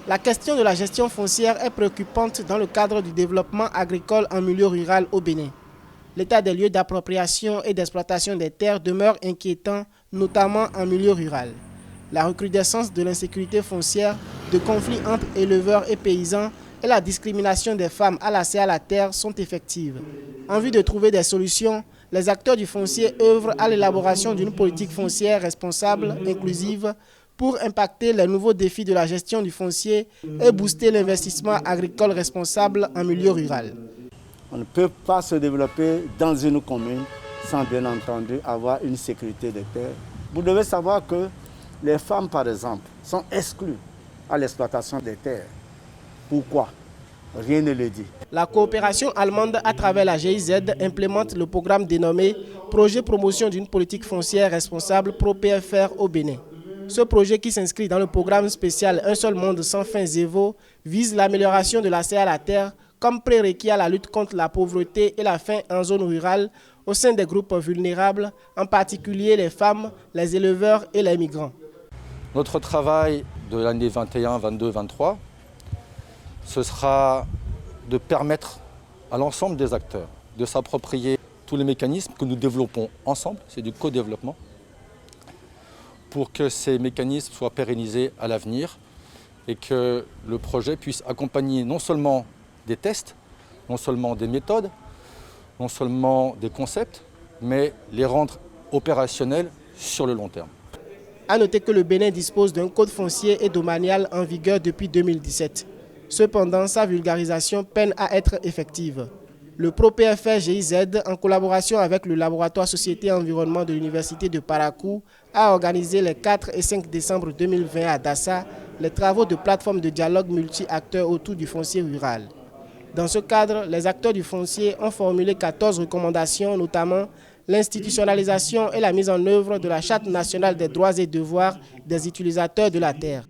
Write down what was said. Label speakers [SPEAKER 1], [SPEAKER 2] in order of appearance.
[SPEAKER 1] La question de la gestion foncière est préoccupante dans le cadre du développement agricole en milieu rural au Bénin. L'état des lieux d'appropriation et d'exploitation des terres demeure inquiétant, notamment en milieu rural. La recrudescence de l'insécurité foncière, de conflits entre éleveurs et paysans et la discrimination des femmes à l'accès à la terre sont effectives. En vue de trouver des solutions, les acteurs du foncier œuvrent à l'élaboration d'une politique foncière responsable, inclusive, pour impacter les nouveaux défis de la gestion du foncier et booster l'investissement agricole responsable en milieu rural.
[SPEAKER 2] On ne peut pas se développer dans une commune sans bien entendu avoir une sécurité des terres. Vous devez savoir que les femmes, par exemple, sont exclues à l'exploitation des terres. Pourquoi? Rien ne le dit.
[SPEAKER 1] La coopération allemande à travers la GIZ implémente le programme dénommé Projet promotion d'une politique foncière responsable pro-PFR au Bénin. Ce projet, qui s'inscrit dans le programme spécial Un seul monde sans fin ZEVO, vise l'amélioration de l'accès à la terre comme prérequis à la lutte contre la pauvreté et la faim en zone rurale au sein des groupes vulnérables, en particulier les femmes, les éleveurs et les migrants.
[SPEAKER 3] Notre travail de l'année 21, 22, 23, ce sera de permettre à l'ensemble des acteurs de s'approprier tous les mécanismes que nous développons ensemble, c'est du co-développement, pour que ces mécanismes soient pérennisés à l'avenir et que le projet puisse accompagner non seulement des tests, non seulement des méthodes, non seulement des concepts, mais les rendre opérationnels sur le long terme.
[SPEAKER 1] A noter que le Bénin dispose d'un code foncier et domanial en vigueur depuis 2017. Cependant, sa vulgarisation peine à être effective. Le ProPFR GIZ, en collaboration avec le laboratoire Société et Environnement de l'Université de Parakou, a organisé les 4 et 5 décembre 2020 à Dassa les travaux de plateforme de dialogue multi-acteurs autour du foncier rural. Dans ce cadre, les acteurs du foncier ont formulé 14 recommandations, notamment l'institutionnalisation et la mise en œuvre de la Charte nationale des droits et devoirs des utilisateurs de la terre.